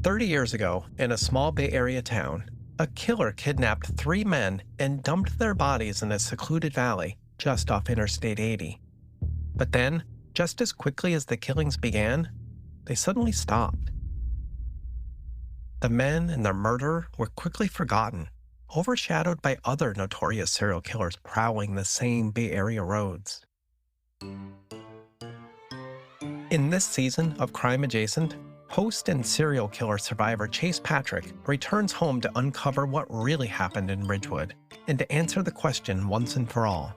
30 years ago, in a small Bay Area town, a killer kidnapped 3 men and dumped their bodies in a secluded valley just off Interstate 80. But then, just as quickly as the killings began, they suddenly stopped. The men and their murder were quickly forgotten, overshadowed by other notorious serial killers prowling the same Bay Area roads. In this season of Crime Adjacent, host and serial killer survivor Chase Patrick returns home to uncover what really happened in Ridgewood and to answer the question once and for all: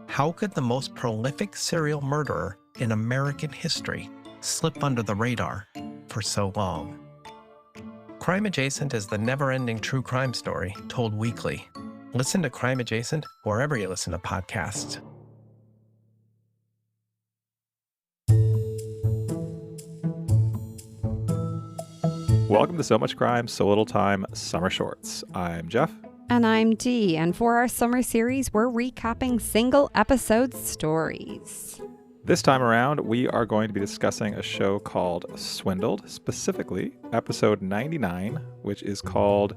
how could the most prolific serial murderer in American history slip under the radar for so long? Crime Adjacent is the never-ending true crime story told weekly. Listen to Crime Adjacent wherever you listen to podcasts. Welcome to So Much Crime, So Little Time Summer Shorts. I'm Jeff. And I'm Dee, and for our summer series, we're recapping single episode stories. This time around, we are going to be discussing a show called Swindled, specifically episode 99, which is called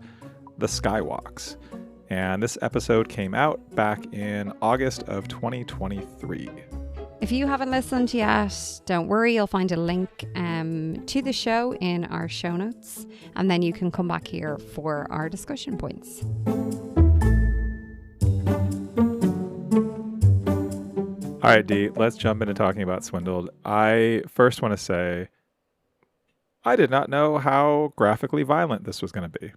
The Skywalks. And this episode came out back in August of 2023. If you haven't listened yet, don't worry, you'll find a link to the show in our show notes, and then you can come back here for our discussion points. All right, Dee, let's jump into talking about Swindled. I first want to say I did not know how graphically violent this was going to be.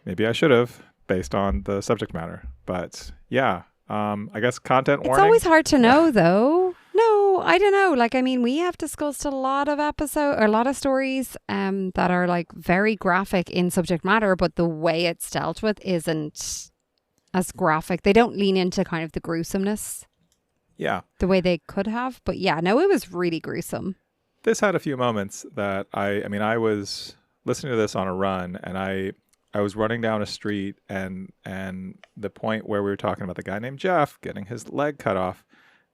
Maybe I should have, based on the subject matter. But yeah, I guess content warning. It's always hard to know, though. No, I don't know. We have discussed a lot of stories that are like very graphic in subject matter, but the way it's dealt with isn't as graphic. They don't lean into kind of the gruesomeness. Yeah. The way they could have. But yeah, no, it was really gruesome. This had a few moments that I was listening to this on a run, and I was running down a street, and the point where we were talking about the guy named Jeff getting his leg cut off,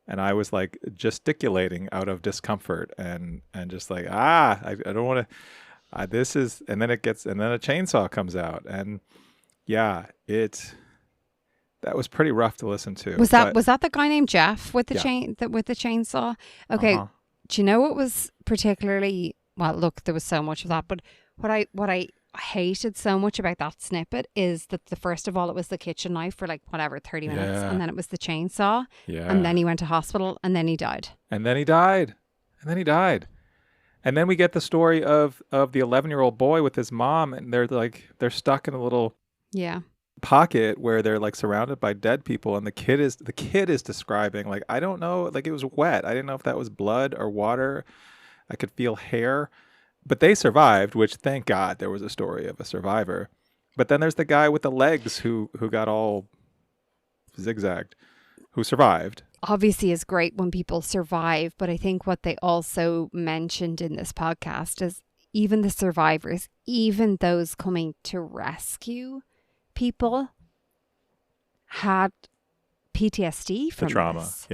and I was like gesticulating out of discomfort and just like, I don't want to, this is, and then a chainsaw comes out, and yeah, that was pretty rough to listen to. Was that the guy named Jeff with the with the chainsaw? Okay. Uh-huh. Do you know what was particularly, well, look, there was so much of that, but what I hated so much about that snippet is that first of all, it was the kitchen knife for 30 minutes, and then it was the chainsaw, and then he went to hospital, and then he died. And then we get the story of the 11-year-old boy with his mom, and they're stuck in a little pocket where they're like surrounded by dead people, and the kid is describing, like, I don't know, like, it was wet. I didn't know if that was blood or water. I could feel hair. But they survived, which, thank God, there was a story of a survivor. But then there's the guy with the legs who got all zigzagged, who survived. Obviously, it's great when people survive, but I think what they also mentioned in this podcast is even the survivors, even those coming to rescue people, had PTSD from the trauma. This.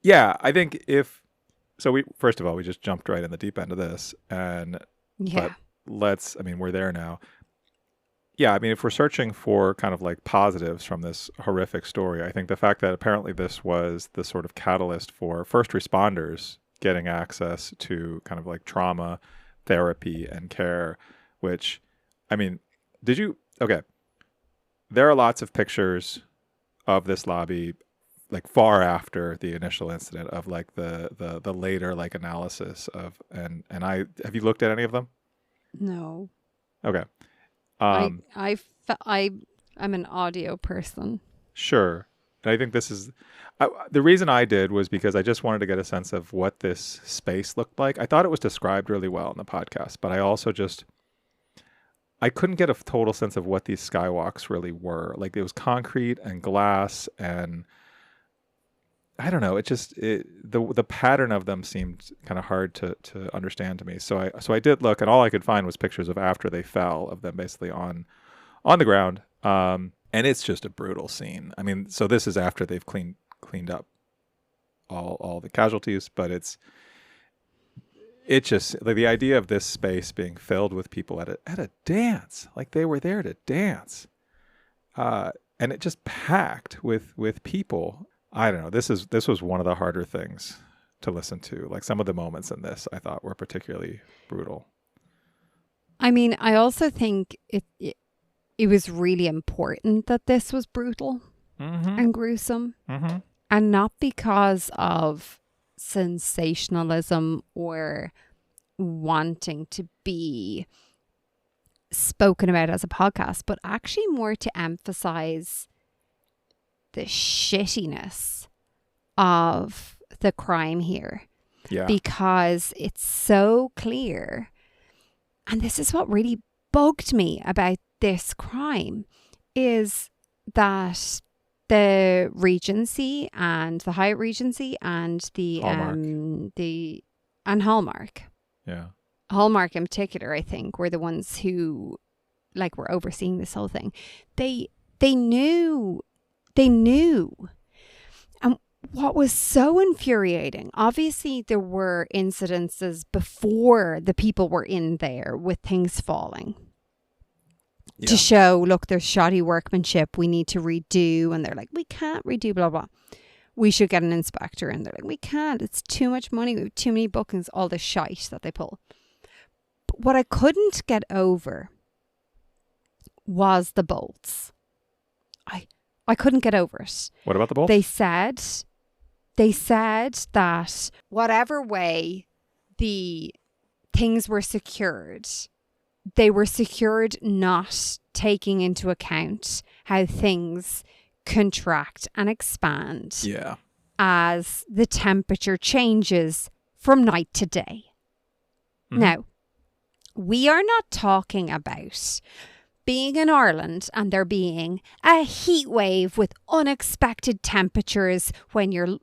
Yeah. I think we just jumped right in the deep end of this, but we're there now. Yeah, if we're searching for kind of like positives from this horrific story, I think the fact that apparently this was the sort of catalyst for first responders getting access to kind of like trauma therapy and care, which, there are lots of pictures of this lobby like far after the initial incident of like the later like analysis of, and have you looked at any of them? No. Okay. I'm an audio person. Sure. And I think this is the reason I did was because I just wanted to get a sense of what this space looked like. I thought it was described really well in the podcast, but I also I couldn't get a total sense of what these skywalks really were. Like, it was concrete and glass, and I don't know. The pattern of them seemed kind of hard to understand to me. So I did look, and all I could find was pictures of after they fell, of them basically on the ground. And it's just a brutal scene. So this is after they've cleaned up all the casualties, but it just, like, the idea of this space being filled with people at a dance, like they were there to dance, and it just packed with people. I don't know. This was one of the harder things to listen to. Like, some of the moments in this I thought were particularly brutal. I mean, I also think it was really important that this was brutal and gruesome, and not because of sensationalism or wanting to be spoken about as a podcast, but actually more to emphasize the shittiness of the crime here. Yeah. Because it's so clear. And this is what really bugged me about this crime, is that the Regency and the Hyatt Regency and the Hallmark. Yeah. Hallmark in particular, I think, were the ones who, like, were overseeing this whole thing. They knew. And what was so infuriating, obviously there were incidences before the people were in there with things falling. Yeah. To show, look, there's shoddy workmanship, we need to redo. And they're like, we can't redo, blah, blah. We should get an inspector. And they're like, we can't. It's too much money. We have too many bookings, all the shite that they pull. But what I couldn't get over was the bolts. I couldn't get over it. What about the bolts? They said that whatever way the things were secured, they were secured not taking into account how things contract and expand as the temperature changes from night to day. Now, we are not talking about being in Ireland and there being a heat wave with unexpected temperatures when your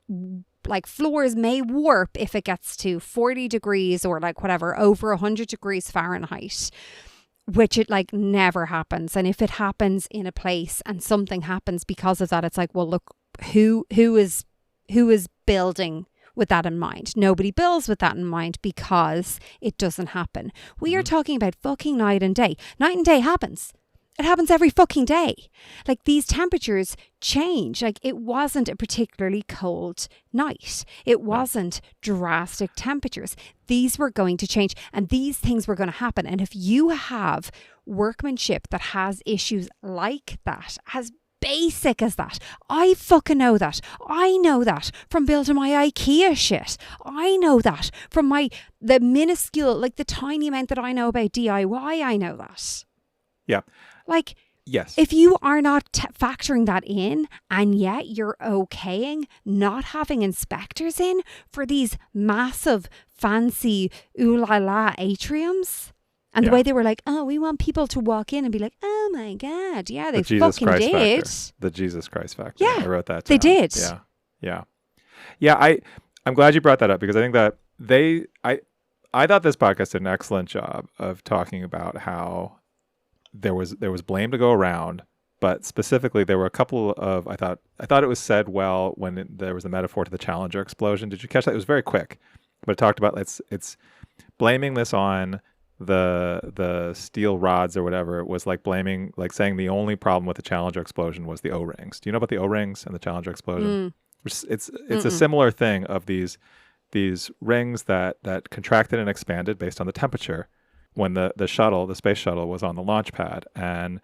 like floors may warp if it gets to 40 degrees or like whatever, over 100 degrees Fahrenheit, which it like never happens. And if it happens in a place and something happens because of that, it's like, well, look, who is building with that in mind? Nobody builds with that in mind because it doesn't happen. We are talking about fucking night and day. Night and day happens. It happens every fucking day. Like, these temperatures change. Like, it wasn't a particularly cold night. It wasn't drastic temperatures. These were going to change and these things were going to happen. And if you have workmanship that has issues like that, as basic as that, I fucking know that. I know that from building my IKEA shit. I know that from the minuscule, like the tiny amount that I know about DIY, I know that. Yeah. Like, yes. If you are not factoring that in, and yet you're okaying not having inspectors in for these massive, fancy, ooh la la atriums, and the way they were like, oh, we want people to walk in and be like, oh my God, yeah, they fucking did. The Jesus Christ factor. Yeah, I wrote that down. They did. Yeah. I'm glad you brought that up, because I think that I thought this podcast did an excellent job of talking about how there was blame to go around, but specifically there were a couple of, I thought it was said well when there was a metaphor to the Challenger explosion. Did you catch that? It was very quick, but it talked about it's blaming this on the steel rods or whatever. It was like saying the only problem with the Challenger explosion was the O-rings. Do you know about the O-rings and the Challenger explosion? It's a similar thing of these rings that contracted and expanded based on the temperature when the space shuttle was on the launch pad. And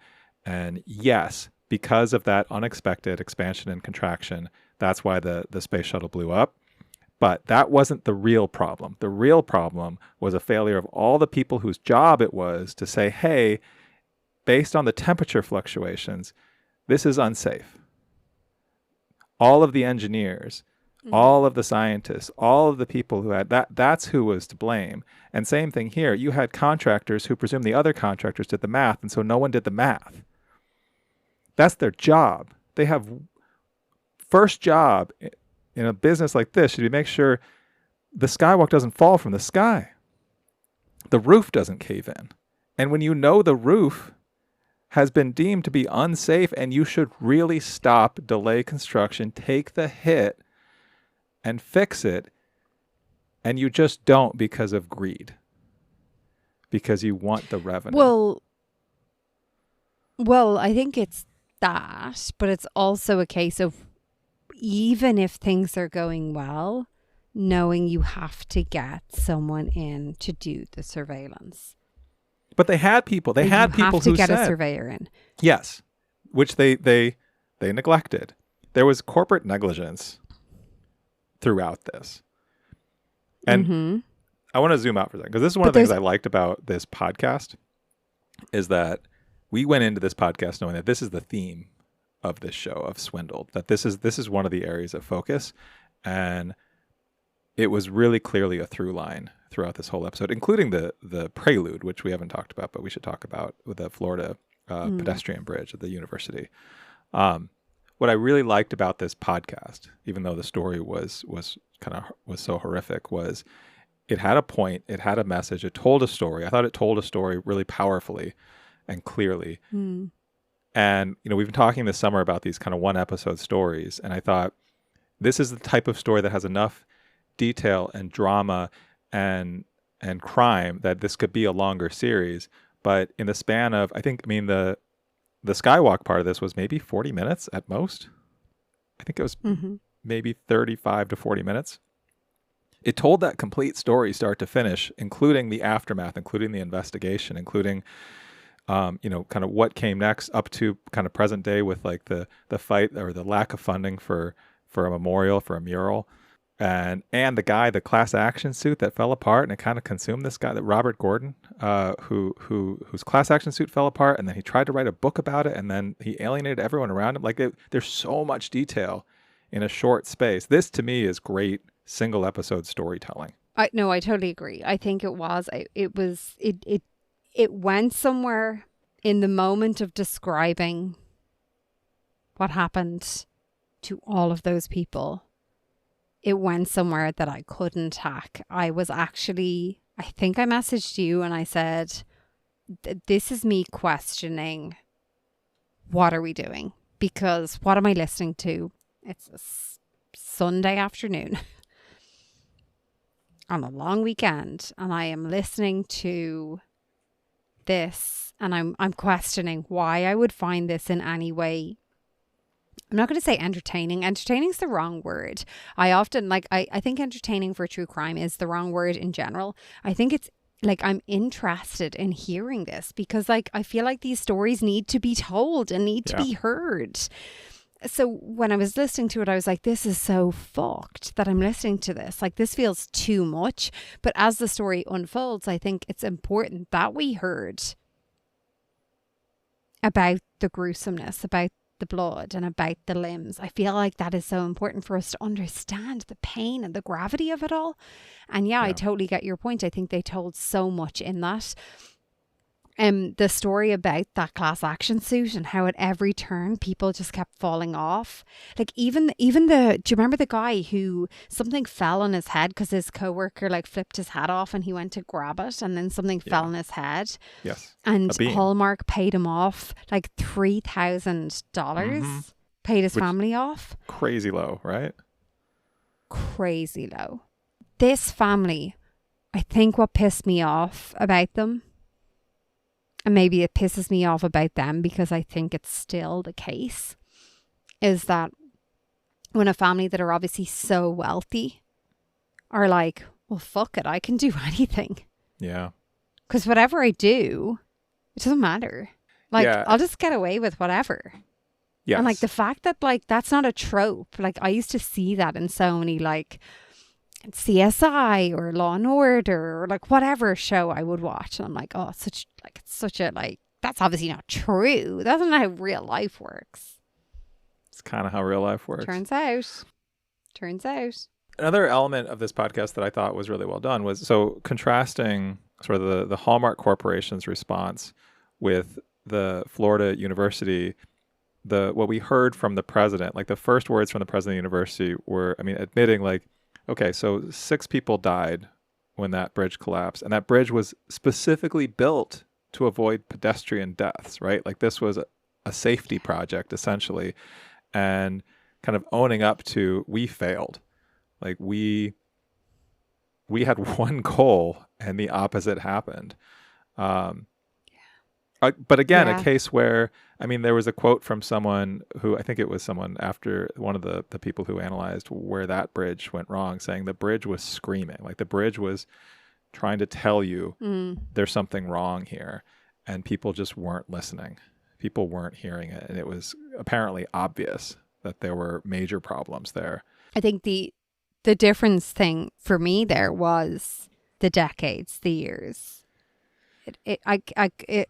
yes, because of that unexpected expansion and contraction, that's why the space shuttle blew up. But that wasn't the real problem. The real problem was a failure of all the people whose job it was to say, hey, based on the temperature fluctuations, this is unsafe. All of the engineers, all of the scientists, all of the people who had that's who was to blame. And same thing here. You had contractors who presumed the other contractors did the math, and so no one did the math. That's their job. They have first job in a business like this should be make sure the skywalk doesn't fall from the sky. The roof doesn't cave in. And when you know the roof has been deemed to be unsafe and you should really stop, delay construction, take the hit, and fix it, And you just don't because of greed, because you want the revenue. Well, I think it's that, but it's also a case of even if things are going well, knowing you have to get someone in to do the surveillance. But they had people. They had people who have to get said, a surveyor in. yes, which they neglected. There was corporate negligence throughout this. And I want to zoom out for a second, because this is one of the things I liked about this podcast, is that we went into this podcast knowing that this is the theme of this show, of Swindled, that this is one of the areas of focus. And it was really clearly a through line throughout this whole episode, including the prelude, which we haven't talked about, but we should talk about, with the Florida pedestrian bridge at the university. What I really liked about this podcast, even though the story was so horrific, was it had a point, it had a message, it told a story. I thought it told a story really powerfully and clearly. And, we've been talking this summer about these kind of one episode stories. And I thought this is the type of story that has enough detail and drama and crime that this could be a longer series. But in the span of, the Skywalk part of this was maybe 40 minutes at most. I think it was maybe 35 to 40 minutes. It told that complete story, start to finish, including the aftermath, including the investigation, including, kind of what came next up to kind of present day with like the fight or the lack of funding for a memorial, for a mural. And the guy, the class action suit that fell apart, and it kind of consumed this guy, that Robert Gordon, whose class action suit fell apart, and then he tried to write a book about it, and then he alienated everyone around him. Like there's so much detail in a short space. This to me is great single episode storytelling. I totally agree. I think it went somewhere in the moment of describing what happened to all of those people. It went somewhere that I couldn't hack. I think I messaged you and I said, this is me questioning, what are we doing? Because what am I listening to? It's a Sunday afternoon on a long weekend, and I am listening to this, and I'm questioning why I would find this in any way. I'm not going to say entertaining. Entertaining is the wrong word. I often I think entertaining for true crime is the wrong word in general. I think it's like I'm interested in hearing this because I feel like these stories need to be told and need to be heard. So when I was listening to it, I was like, this is so fucked that I'm listening to this. Like, this feels too much. But as the story unfolds, I think it's important that we heard about the gruesomeness, about the blood and about the limbs. I feel like that is so important for us to understand the pain and the gravity of it all. And I totally get your point. I think they told so much in that. The story about that class action suit and how at every turn people just kept falling off. Like even do you remember the guy who something fell on his head because his coworker flipped his hat off and he went to grab it and then something fell on his head? Yes. And Hallmark paid him off like $3,000, paid his family off. Crazy low, right? Crazy low. This family, I think what pissed me off about them, and maybe it pisses me off about them because I think it's still the case, is that when a family that are obviously so wealthy are like, well, fuck it, I can do anything. Yeah. Because whatever I do, it doesn't matter. I'll just get away with whatever. Yes. And the fact that that's not a trope. I used to see that in so many CSI or Law and Order or whatever show I would watch, and I'm like, oh, it's such a that's obviously not true. That's not how real life works. It's kind of how real life works. Turns out. Another element of this podcast that I thought was really well done was contrasting sort of the Hallmark Corporation's response with the Florida University. What we heard from the president, the first words from the president of the university were, admitting okay, so 6 people died when that bridge collapsed. And that bridge was specifically built to avoid pedestrian deaths, right? This was a safety project, essentially. And kind of owning up to, we failed. We we had one goal and the opposite happened. But again, a case where, I mean, there was a quote from someone who, I think it was someone after one of the people who analyzed where that bridge went wrong, saying the bridge was screaming, like the bridge was trying to tell you there's something wrong here, and people just weren't listening. People weren't hearing it, and it was apparently obvious that there were major problems there. I think the difference thing for me there was the decades, the years. It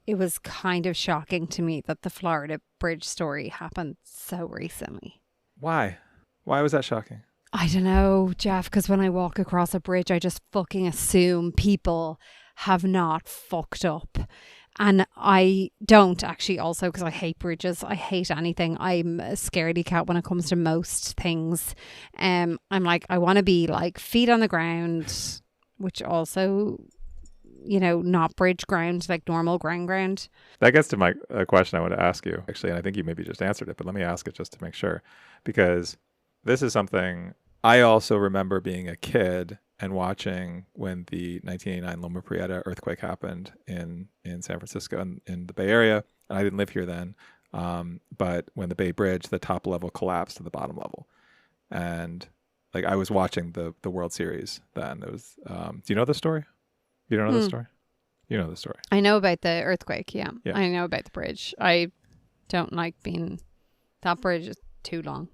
was kind of shocking to me that the Florida bridge story happened so recently. Why? Why was that shocking? I don't know, Jeff, because when I walk across a bridge, I just fucking assume people have not fucked up. And I don't actually also, because I hate bridges. I hate anything. I'm a scaredy cat when it comes to most things. I'm like, I want to be like feet on the ground, which also, you know, not bridge ground, like normal ground. That gets to my question I want to ask you, actually, and I think you maybe just answered it, but let me ask it just to make sure, because this is something I also remember being a kid and watching when the 1989 Loma Prieta earthquake happened in San Francisco in the Bay Area. And I didn't live here then. But when the Bay Bridge, the top level collapsed to the bottom level. And like I was watching the World Series then. It was, do you know the story? You don't know the story? You know the story. I know about the earthquake, yeah. Yeah. I know about the bridge. I don't like that bridge is too long.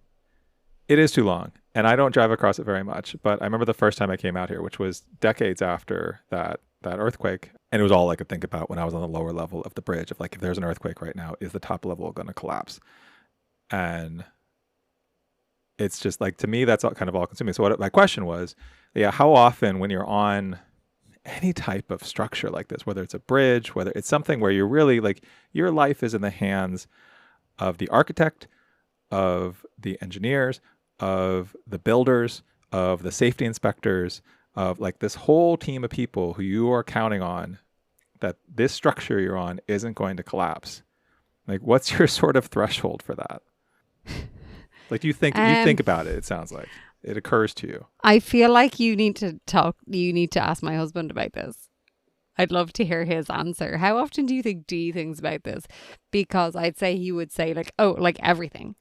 It is too long. And I don't drive across it very much. But I remember the first time I came out here, which was decades after that earthquake. And it was all I could think about when I was on the lower level of the bridge of like, if there's an earthquake right now, is the top level going to collapse? And it's just like, to me, that's all kind of all consuming. So my question was, how often when you're on any type of structure like this, whether it's a bridge, whether it's something where you're really like, your life is in the hands of the architect, of the engineers, of the builders, of the safety inspectors, of like this whole team of people who you are counting on that this structure you're on isn't going to collapse. Like, what's your sort of threshold for that? Like, you think about it, it sounds like. It occurs to you. I feel like you need to ask my husband about this. I'd love to hear his answer. How often do you think he thinks about this? Because I'd say he would say like, oh, like everything.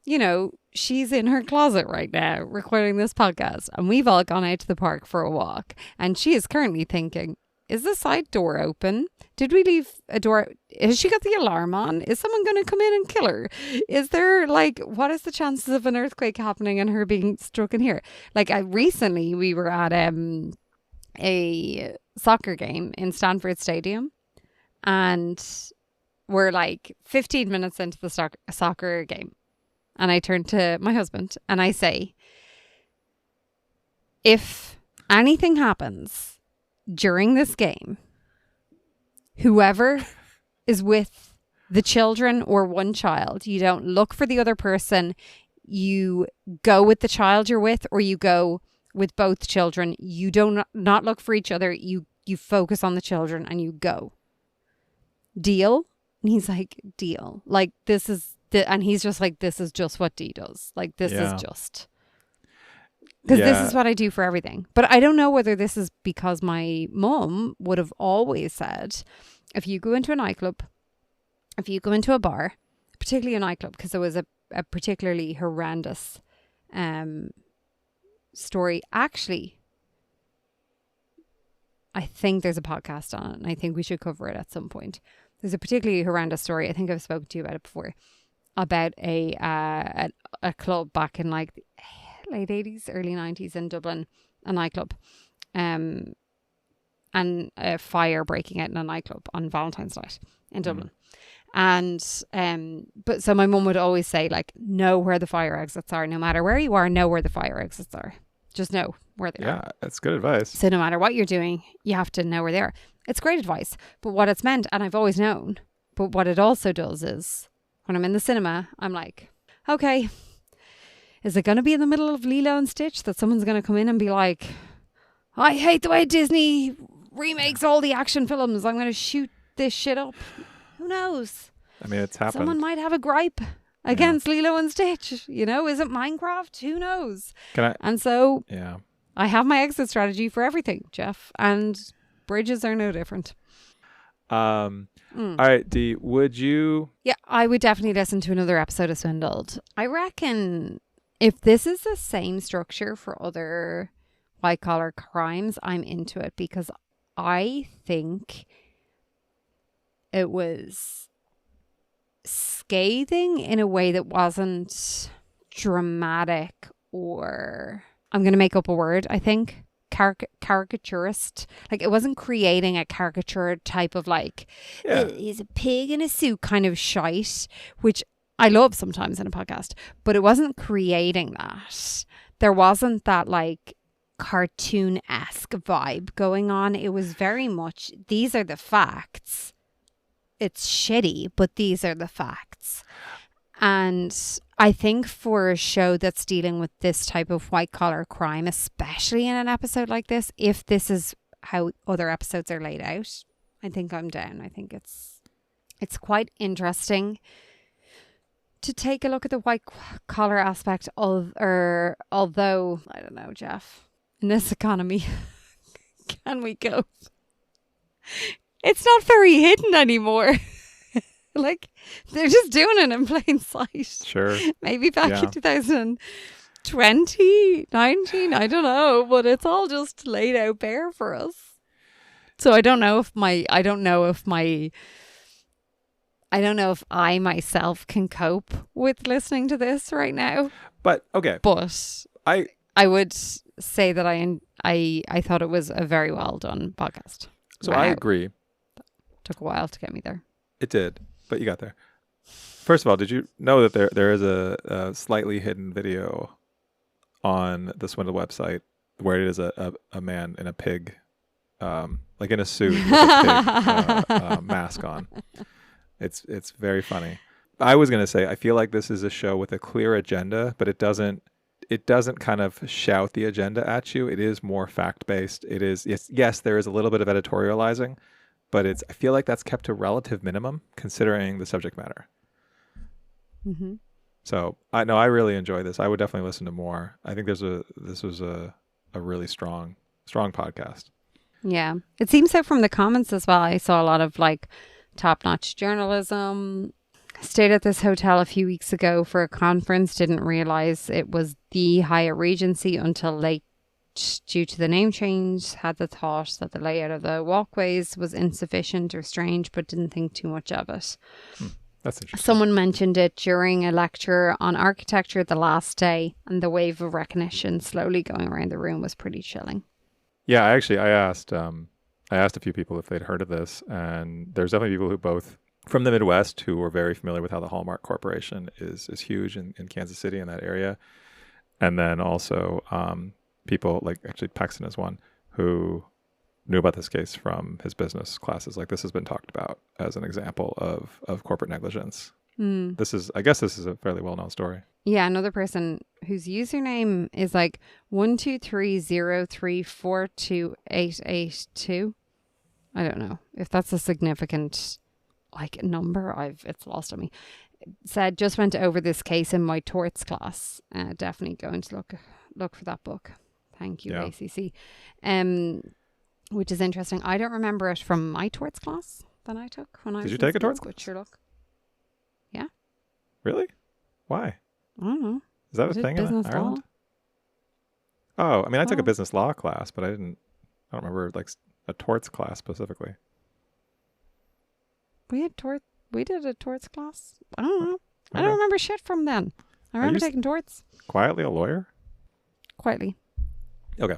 You know, she's in her closet right now recording this podcast and we've all gone out to the park for a walk and she is currently thinking, is the side door open? Did we leave a door? Has she got the alarm on? Is someone going to come in and kill her? Is there like, what is the chances of an earthquake happening and her being struck in here? Like recently we were at a soccer game in Stanford Stadium and we're like 15 minutes into the soccer game. And I turn to my husband and I say, if anything happens during this game, whoever is with the children or one child, you don't look for the other person. You go with the child you're with, or you go with both children. You do not look for each other. You focus on the children and you go. Deal? And he's like, deal. Like, this is... and he's just like, this is just what Dee does. Like, this is just... Because this is what I do for everything. But I don't know whether this is because my mum would have always said, if you go into a nightclub, if you go into a bar, particularly a nightclub, because there was a particularly horrendous story. Actually, I think there's a podcast on it, and I think we should cover it at some point. There's a particularly horrendous story. I think I've spoken to you about it before. About a club back in like the late 80s, early 90s in Dublin, a nightclub, and a fire breaking out in a nightclub on Valentine's night in Dublin. And but so my mum would always say, like, know where the fire exits are. No matter where you are, know where the fire exits are. Just know where they are. Yeah, that's good advice. So no matter what you're doing, you have to know where they are. It's great advice. But what it's meant, and I've always known, but what it also does is, when I'm in the cinema, I'm like, okay, is it going to be in the middle of Lilo and Stitch that someone's going to come in and be like, I hate the way Disney remakes all the action films. I'm going to shoot this shit up. Who knows? I mean, it's happened. Someone might have a gripe against Lilo and Stitch. You know, is it Minecraft? Who knows? Can I? And so, I have my exit strategy for everything, Jeff, and bridges are no different. All right, Dee, would you? Yeah, I would definitely listen to another episode of Swindled. I reckon if this is the same structure for other white collar crimes, I'm into it because I think it was scathing in a way that wasn't dramatic or, I'm going to make up a word, I think, caricaturist. Like, it wasn't creating a caricature type of like, he's a pig in a suit kind of shite, which I love sometimes in a podcast, but it wasn't creating that. There wasn't that like cartoon-esque vibe going on. It was very much, these are the facts. It's shitty, but these are the facts. And I think for a show that's dealing with this type of white collar crime, especially in an episode like this, if this is how other episodes are laid out, I think I'm down. I think it's quite interesting to take a look at the white collar aspect of, or although, I don't know, Jeff, in this economy, can we go? It's not very hidden anymore. Like, they're just doing it in plain sight. Sure. Maybe back in 2020, 19, I don't know, but it's all just laid out bare for us. So I don't know if I myself can cope with listening to this right now. But okay. But I would say that I thought it was a very well done podcast. So I agree. Took a while to get me there. It did, but you got there. First of all, did you know that there is a slightly hidden video on the Swindle website where it is a man in a pig, like in a suit with a pig mask on. It's very funny. I was going to say, I feel like this is a show with a clear agenda, but it doesn't kind of shout the agenda at you. It is more fact-based. It is, yes, there is a little bit of editorializing, but I feel like that's kept to relative minimum considering the subject matter. Mm-hmm. So I really enjoy this. I would definitely listen to more. I think this was a really strong podcast. Yeah. It seems so from the comments as well. I saw a lot of like top-notch journalism. Stayed at this hotel a few weeks ago for a conference. Didn't realize it was the Hyatt Regency until late due to the name change. Had the thought that the layout of the walkways was insufficient or strange, but didn't think too much of it. That's interesting. Someone mentioned it during a lecture on architecture the last day, and the wave of recognition slowly going around the room was pretty chilling. Yeah, I asked a few people if they'd heard of this, and there's definitely people who both from the Midwest who were very familiar with how the Hallmark Corporation is huge in Kansas City in that area. And then also people like, actually Paxton is one, who knew about this case from his business classes. Like, this has been talked about as an example of corporate negligence. I guess this is a fairly well-known story. Yeah, another person whose username is like 12303428882. I don't know if that's a significant like number. It's lost on me. Said just went over this case in my torts class. Definitely going to look for that book. Thank you, ACC. Which is interesting. I don't remember it from my torts class that I took when I was. Did you take a torts class? Sure, look. Yeah. Really? Why? I don't know. Is that a thing in Ireland? Oh, I mean, I took a business law class, but I don't remember like a torts class specifically. We did a torts class. I don't know. I don't remember shit from then. I remember taking torts. Quietly a lawyer? Quietly. Okay.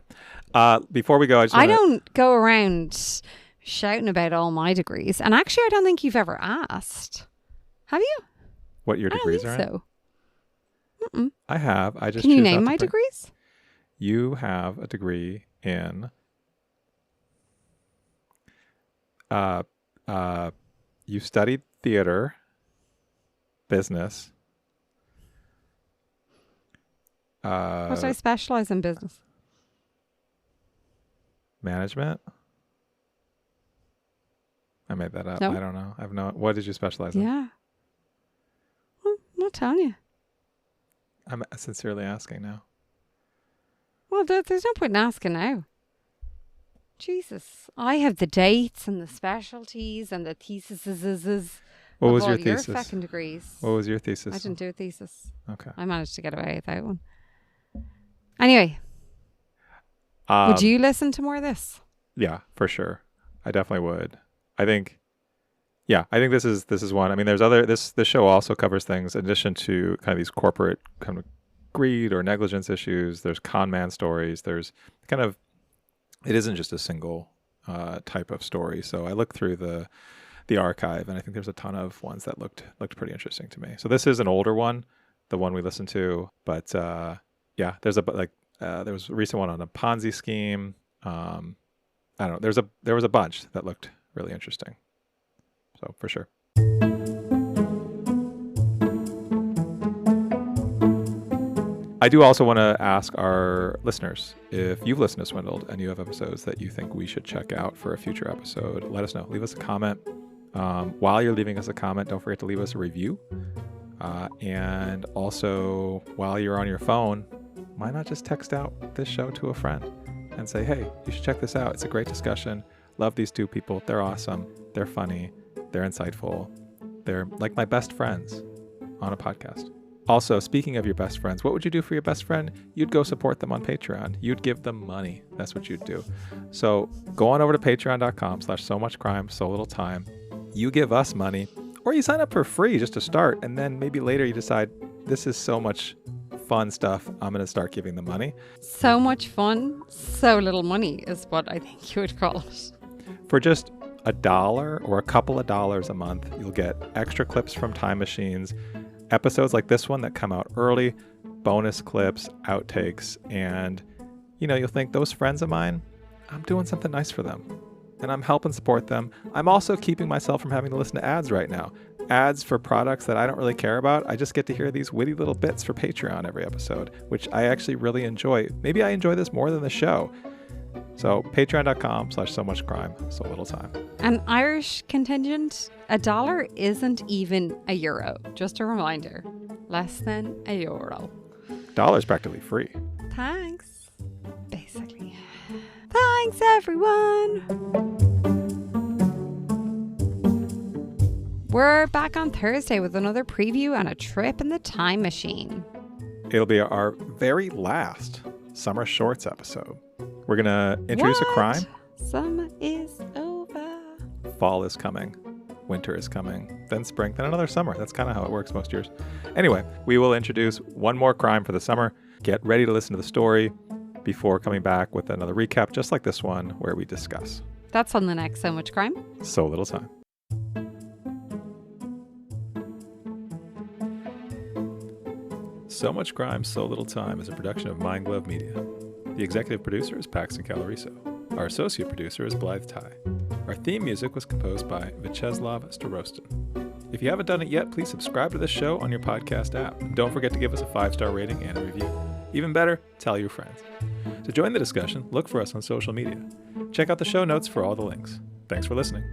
Before we go, I don't go around shouting about all my degrees. And actually, I don't think you've ever asked. Have you? What your degrees are in? So. Mm-mm. I have. I just. Can you name my degrees? You have a degree in you studied theater, business. What did I specialize in business? Management. I made that up. No. I don't know. What did you specialize in? Yeah. Well, I'm not telling you. I'm sincerely asking now. Well, there's no point in asking now. Jesus. I have the dates and the specialties and the theses. What of was your all your thesis? fucking degrees. What was your thesis? I didn't do a thesis. Okay. I managed to get away with that one. Anyway, Um, would you listen to more of this? Yeah, for sure. I definitely would. I think this is one. I mean, there's other. This show also covers things in addition to kind of these corporate kind of greed or negligence issues. There's con man stories. There's kind of, it isn't just a single type of story. So I looked through the archive, and I think there's a ton of ones that looked pretty interesting to me. So this is an older one, the one we listened to, but there's there was a recent one on a Ponzi scheme. I don't know. There was a bunch that looked really interesting. So for sure. I do also want to ask our listeners, if you've listened to Swindled and you have episodes that you think we should check out for a future episode, let us know. Leave us a comment. While you're leaving us a comment, don't forget to leave us a review. And also, while you're on your phone, why not just text out this show to a friend and say, hey, you should check this out. It's a great discussion. Love these two people. They're awesome. They're funny. They're insightful. They're like my best friends on a podcast. Also, speaking of your best friends, what would you do for your best friend? You'd go support them on Patreon. You'd give them money. That's what you'd do. So go on over to patreon.com/so-much-crime, so little time. You give us money, or you sign up for free just to start, and then maybe later you decide, this is so much fun stuff, I'm going to start giving them money. So much fun, so little money is what I think you would call it. For just $1 or a couple of dollars a month, you'll get extra clips from Time Machines, episodes like this one that come out early, bonus clips, outtakes, and you'll think, those friends of mine, I'm doing something nice for them. And I'm helping support them. I'm also keeping myself from having to listen to ads right now. Ads for products that I don't really care about. I just get to hear these witty little bits for Patreon every episode, which I actually really enjoy. Maybe I enjoy this more than the show. So patreon.com/so-much-crime, so little time. An Irish contingent, $1 isn't even €1. Just a reminder. Less than €1. $1 practically free. Thanks. Basically. Thanks, everyone. We're back on Thursday with another preview and a trip in the time machine. It'll be our very last Summer Shorts episode. We're going to introduce a crime. Summer is over. Fall is coming. Winter is coming. Then spring. Then another summer. That's kind of how it works most years. Anyway, we will introduce one more crime for the summer. Get ready to listen to the story before coming back with another recap just like this one where we discuss. That's on the next So Much Crime. So Little Time. So Much Crime, So Little Time is a production of Mind Glove Media. The executive producer is Paxton Caloriso. Our associate producer is Blythe Ty. Our theme music was composed by Vyacheslav Starostin. If you haven't done it yet, please subscribe to this show on your podcast app. And don't forget to give us a 5-star rating and a review. Even better, tell your friends. To join the discussion, look for us on social media. Check out the show notes for all the links. Thanks for listening.